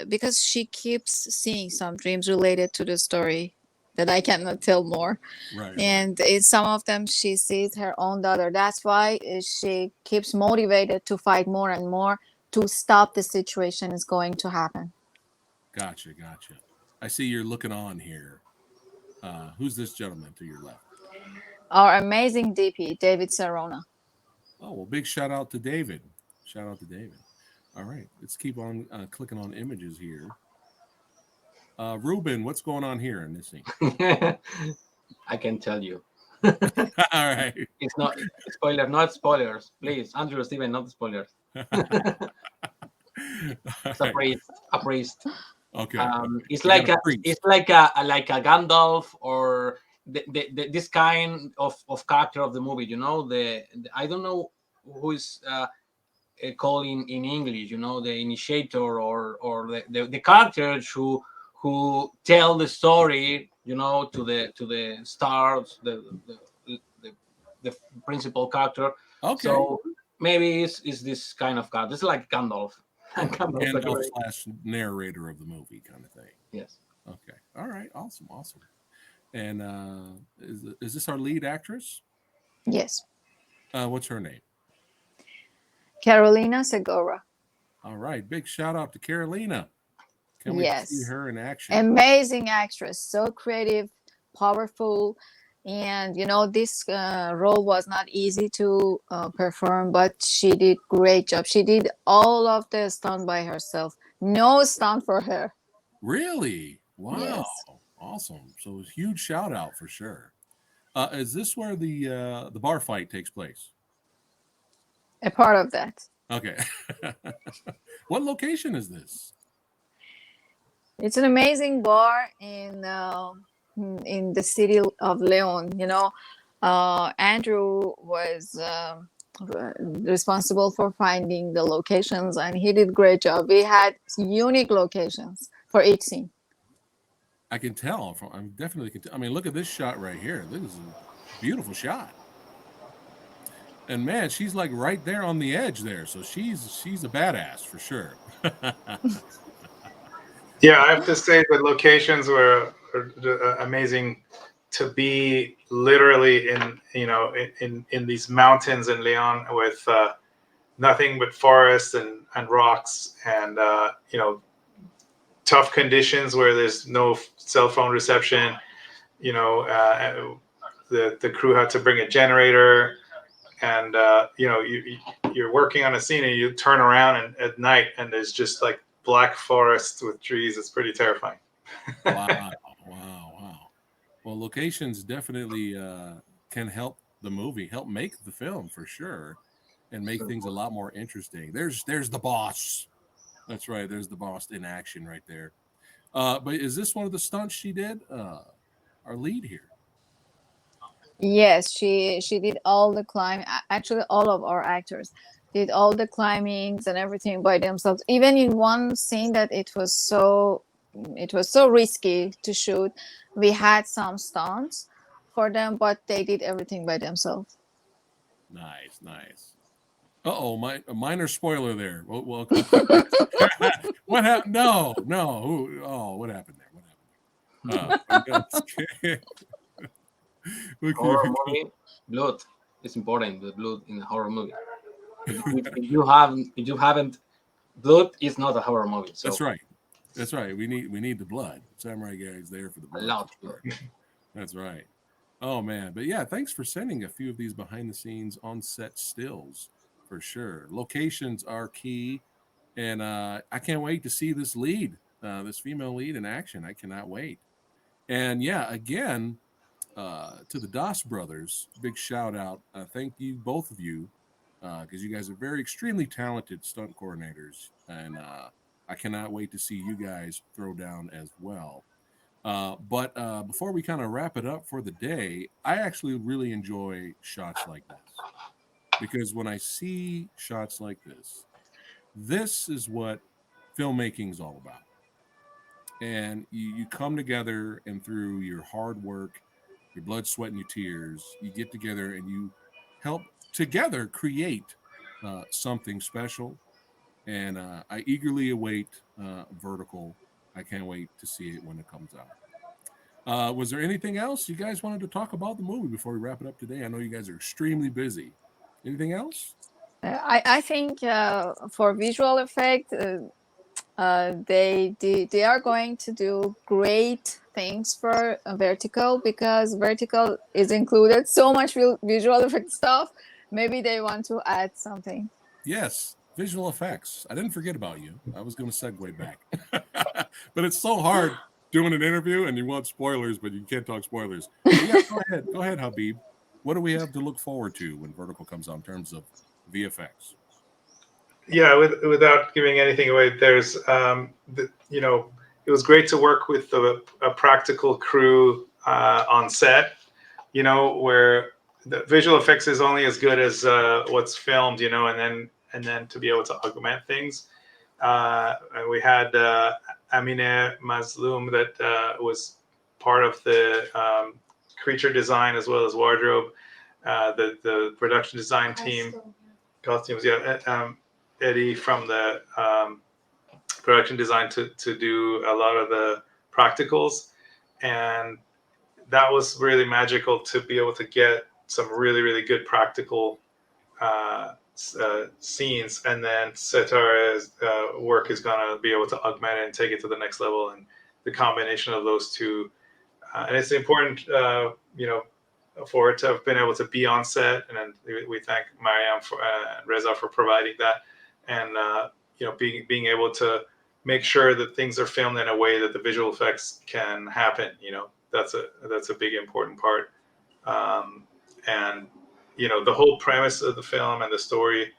because she keeps seeing some dreams related to the story that I cannot tell more. right. And in some of them, she sees her own daughter. That's why she keeps motivated to fight more and more to stop the situation is going to happen. Gotcha. I see you're looking on here. Who's this gentleman to your left? Our amazing DP, David Sarona. Oh, well, big shout out to David. All right, let's keep on clicking on images here. Ruben, what's going on here in this scene? I can tell you. All right. It's not spoiler, not spoilers. Please, Andrew, Steven, not spoilers. It's a priest. Okay. It's You like got a a priest. it's like a Gandalf or this kind of character of the movie. You know, the I don't know who is called in English. You know, the initiator or the characters who tell the story. You know, to the stars, the principal character. Okay. So maybe it's this kind of character. It's like Gandalf. Gandalf / narrator of the movie kind of thing. Yes. Okay. All right. Awesome. And is this our lead actress? Yes. What's her name? Carolina Segura. All right. Big shout out to Carolina. Can't wait to see her in action. Amazing actress. So creative, powerful. And, this role was not easy to perform, but she did great job. She did all of the stunt by herself. No stunt for her. Really? Wow. Yes. Awesome. So a huge shout out for sure. Is this where the bar fight takes place? A part of that. Okay. What location is this? It's an amazing bar in the city of Leon. Andrew was responsible for finding the locations, and he did a great job. We had unique locations for each scene. I can tell. I'm definitely can tell. I mean, look at this shot right here. This is a beautiful shot. And man, she's like right there on the edge there. So she's a badass for sure. Yeah, I have to say the locations were amazing. To be literally in these mountains in Leon with nothing but forests and rocks and tough conditions where there's no cell phone reception. The crew had to bring a generator, and you're working on a scene and you turn around at night and there's just like black forest with trees. It's pretty terrifying. Wow. Well, locations definitely can help the movie, help make the film for sure, and make things a lot more interesting. There's the boss. That's right. There's the boss in action right there. But is this one of the stunts she did? Our lead here. Yes, she did all the climb. Actually, all of our actors did all the climbings and everything by themselves. Even in one scene that it was so risky to shoot, we had some stunts for them, but they did everything by themselves. Nice. Uh-oh, a minor spoiler there. Well, what happened? No. What happened there? Horror movie, blood is important. The blood in a horror movie. If you haven't, blood is not a horror movie. So. That's right. We need the blood. Samurai Guy's there for the blood. A lot of blood. That's right. Oh man, but yeah, thanks for sending a few of these behind the scenes on set stills for sure. Locations are key, and I can't wait to see this lead, this female lead in action. I cannot wait. And yeah, again, to the Das brothers, big shout out. Thank you, both of you, because you guys are very extremely talented stunt coordinators, and I cannot wait to see you guys throw down as well. But before we kind of wrap it up for the day, I actually really enjoy shots like this. because when I see shots like this is what filmmaking is all about. And you come together, and through your hard work, your blood, sweat, and your tears, you get together and you help together create something special. And I eagerly await Vertical. I can't wait to see it when it comes out. Was there anything else you guys wanted to talk about the movie before we wrap it up today? I know you guys are extremely busy. Anything else? I think for visual effect, they are going to do great things for Vertical, because Vertical is included so much visual effect stuff. Maybe they want to add something. Yes, visual effects. I didn't forget about you. I was going to segue back. But it's so hard doing an interview and you want spoilers, but you can't talk spoilers. So yeah, go ahead. Go ahead, Habib. What do we have to look forward to when Vertical comes out in terms of VFX? Yeah, without giving anything away, there's it was great to work with a practical crew on set, where the visual effects is only as good as what's filmed, and then to be able to augment things. And we had Amine Mazloum that was part of the creature design as well as wardrobe, the production design team, costumes, yeah. Eddie from the production design to do a lot of the practicals, and that was really magical to be able to get some really, really good practical scenes, and then Setara's work is going to be able to augment it and take it to the next level, and the combination of those two, and it's important, for it to have been able to be on set, and we thank Maryam and Reza for providing that, and being able to make sure that things are filmed in a way that the visual effects can happen. That's a big important part, and the whole premise of the film and the story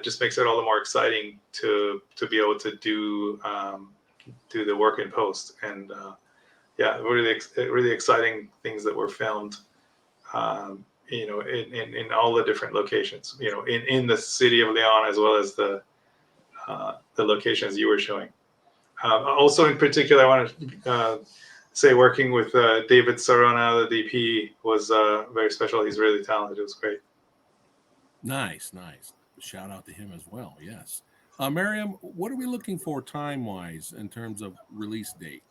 just makes it all the more exciting to be able to do the work in post, and really exciting things that were filmed. In all the different locations, in the city of Leon, as well as the locations you were showing. Also, in particular, I want to say working with David Sarona, the DP, was very special. He's really talented. It was great. Nice. Shout out to him as well. Yes. Maryam, what are we looking for time-wise in terms of release date?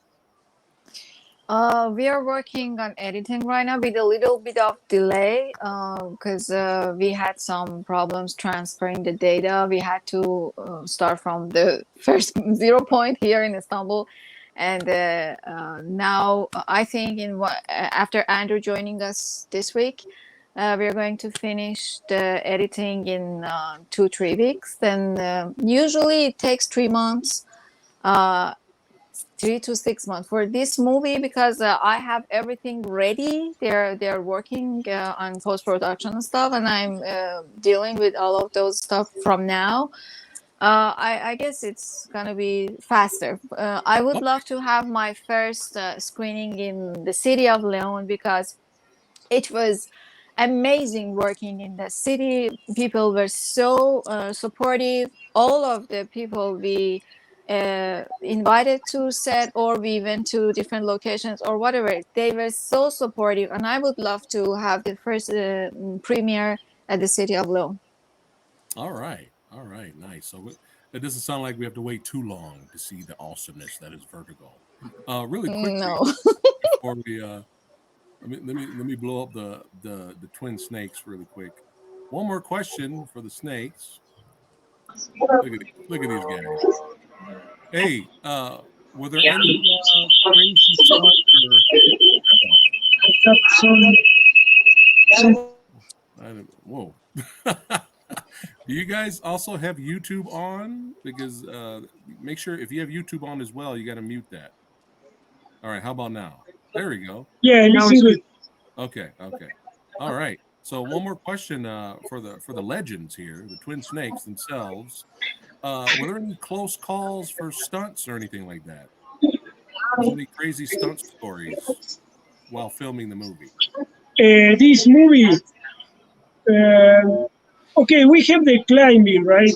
We are working on editing right now with a little bit of delay, because we had some problems transferring the data. We had to start from the first 0 point here in Istanbul, and now I think after Andrew joining us this week, we're going to finish the editing in 2-3 weeks. Then usually it takes 3 months. 3 to 6 months for this movie, because I have everything ready. They're working on post-production and stuff, and I'm dealing with all of those stuff from now. I guess it's gonna be faster. I would love to have my first screening in the city of Leon, because it was amazing working in the city. People were so supportive. All of the people we invited to set, or we went to different locations or whatever, they were so supportive, and I would love to have the first premiere at the city of Leon. All right, nice. So it doesn't sound like we have to wait too long to see the awesomeness that is Vertigo. Really quickly, No. before we let me blow up the twin snakes really quick. One more question for the snakes. Look at these guys. Hey, were there any crazy stunts whoa. Do you guys also have YouTube on? Because make sure if you have YouTube on as well, you got to mute that. All right, how about now? There we go. Yeah, listen good. Okay. All right. So one more question for the legends here, the twin snakes themselves. Were there any close calls for stunts or anything like that? Any crazy stunt stories while filming the movie? This movie, Okay, we have the climbing, right?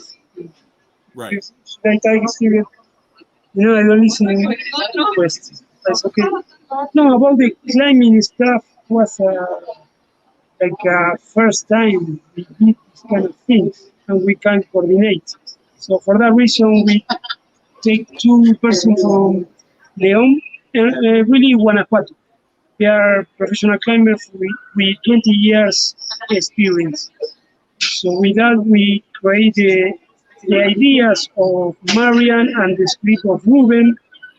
Right. Should I take Steven? I don't listen to questions. That's okay. No, about the climbing stuff was like first time we did this kind of things and we can coordinate. So for that reason, we take two persons from León and really Guanajuato. They are professional climbers with 20 years experience. So with that, we create the ideas of Marian and the script of Ruben,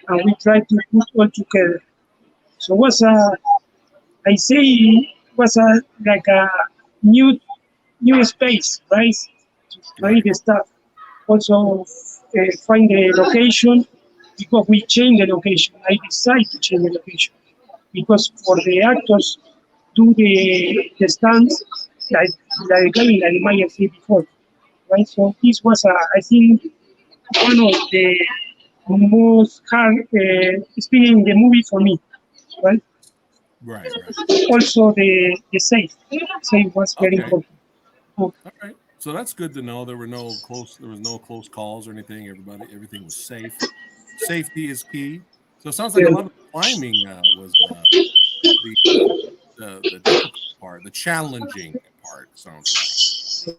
and we try to put all together. So was I say was like a new new space, right? To create Right. the stuff. Also find the location because we change the location. I decide to change the location because for the actors do the stunts like like Maya said before, right? So this was I think one of the most hard experience in the movie for me, right? Right. Right. Also the safe was very Okay. important. Oh, All right. So that's good to know. There was no close calls or anything. Everything was safe. Safety is key. So it sounds like a yeah. lot of the climbing was the the difficult part, the challenging part. Sounds like.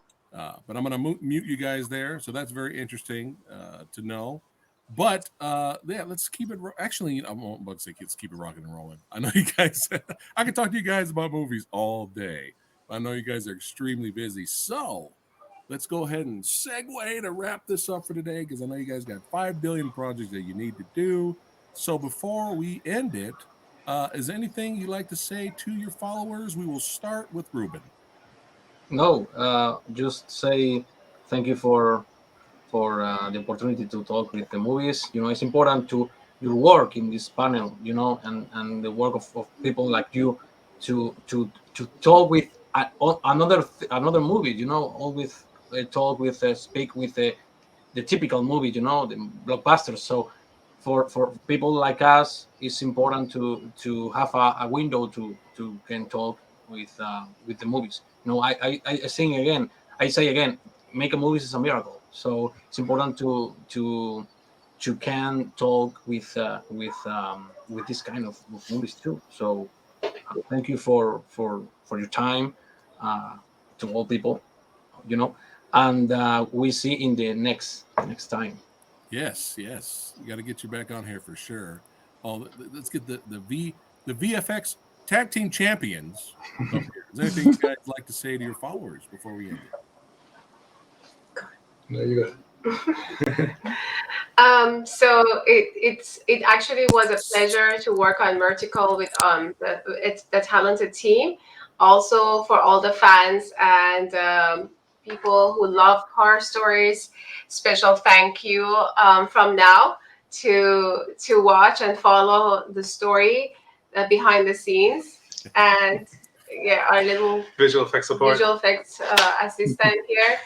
But I'm going to mute you guys there. So that's very interesting to know. But yeah, let's keep it. Actually, I won't about to say let's keep it rocking and rolling. I know you guys. I can talk to you guys about movies all day. I know you guys are extremely busy. So let's go ahead and segue to wrap this up for today because I know you guys got 5 billion projects that you need to do. So before we end it, is there anything you'd like to say to your followers? We will start with Ruben. No, just say thank you for the opportunity to talk with the movies. It's important to your work in this panel, and the work of people like you to talk with another movie, always talk with speak with the typical movie, the blockbusters. So for people like us, it's important to have a window to can talk with the movies. I sing again. I say again, make a movies is a miracle. So it's important to can talk with this kind of movies too. So thank you for your time uh, to all people, and we see in the next time. Yes, yes. We got to get you back on here for sure. Oh, let's get the VFX tag team champions up here. Is there anything you guys like to say to your followers before we end it? No, you got it. So it actually was a pleasure to work on Vertical with the talented team. Also for all the fans and people who love horror stories, special thank you from now to watch and follow the story behind the scenes and yeah, our little Visual effects support. visual effects assistant here.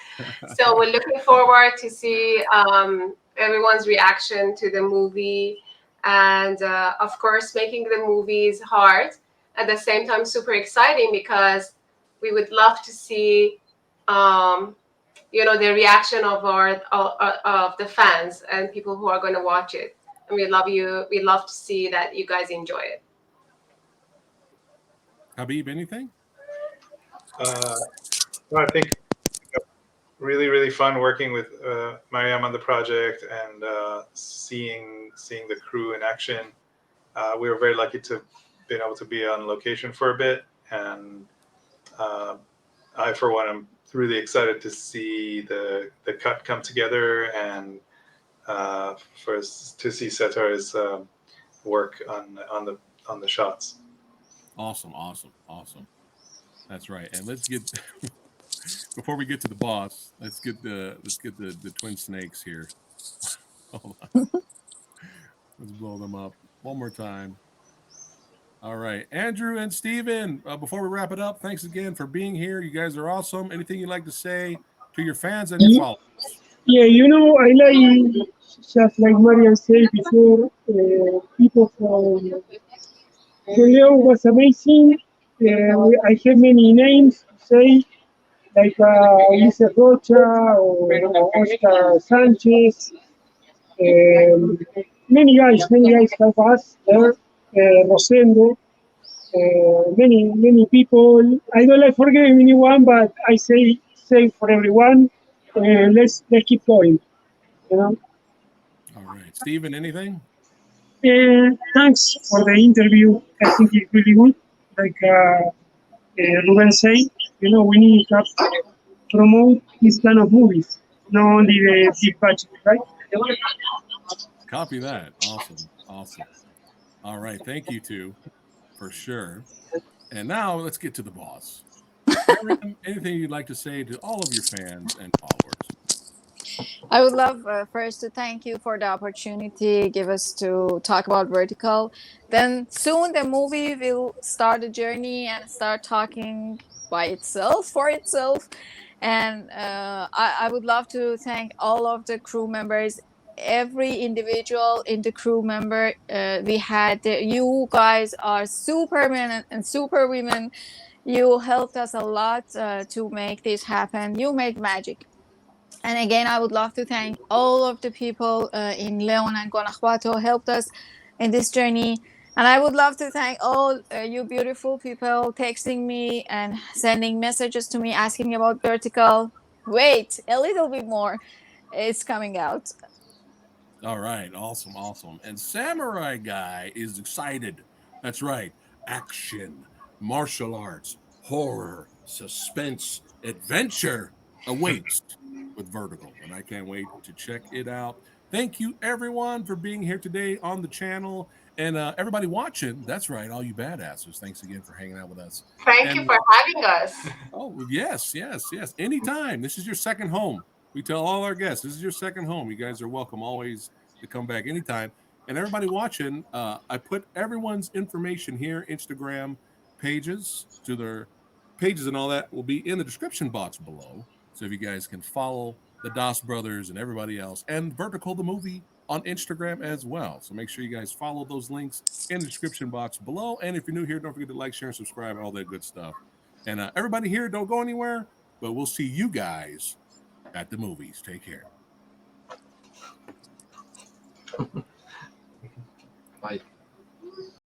So we're looking forward to see everyone's reaction to the movie, and of course, making the movies hard at the same time super exciting because we would love to see, the reaction of of the fans and people who are going to watch it. And we love you. We love to see that you guys enjoy it. Habib, anything? Uh, no, I think really really fun working with Maryam on the project and seeing the crew in action. We were very lucky to been able to be on location for a bit, and uh, I for one am really excited to see the cut come together and for us to see Setar's work on the shots. Awesome, awesome, awesome. That's right. And let's get before we get to the boss, let's get the twin snakes here. Hold on. Let's blow them up one more time. All right, Andrew and Steven, before we wrap it up, thanks again for being here. You guys are awesome. Anything you'd like to say to your fans and your Ye- followers? Yeah, I like, just like Marian said before, people from Leon was amazing. I have many names to say, like Ulises Rocha or Oscar Sanchez. Many guys help us there. Rosendo, many people. I don't like forgetting anyone, but I say for everyone, let's keep going. You know. All right, Stephen, anything? Thanks for the interview. I think it's really good. Like Ruben said, we need to promote this kind of movies, not only the big budget, right? Copy that. Awesome. Awesome. All right. Thank you two for sure. And now let's get to the boss. Maryam, anything you'd like to say to all of your fans and followers? I would love first to thank you for the opportunity give us to talk about Vertical. Then soon the movie will start the journey and start talking by itself for itself. And I would love to thank all of the crew members, every individual in the crew member we had. You guys are supermen and superwomen. You helped us a lot to make this happen. You make magic. And again, I would love to thank all of the people in Leon and Guanajuato helped us in this journey. And I would love to thank all you beautiful people texting me and sending messages to me asking about Vertical. Wait a little bit more. It's coming out. All right. Awesome. Awesome. And Samurai Guy is excited. That's right. Action, martial arts, horror, suspense, adventure awaits with Vertical. And I can't wait to check it out. Thank you, everyone, for being here today on the channel. And everybody watching, that's right, all you badasses. Thanks again for hanging out with us. Thank you And for having us. oh, yes, yes, yes. Anytime. This is your second home. We tell all our guests, this is your second home. You guys are welcome always to come back anytime. And everybody watching, I put everyone's information here, Instagram pages, to their pages and all that will be in the description box below. So if you guys can follow the Das Brothers and everybody else and Vertical the movie on Instagram as well. So make sure you guys follow those links in the description box below. And if you're new here, don't forget to like, share, and subscribe, and all that good stuff. And everybody here, don't go anywhere, but we'll see you guys at the movies. Take care. Bye.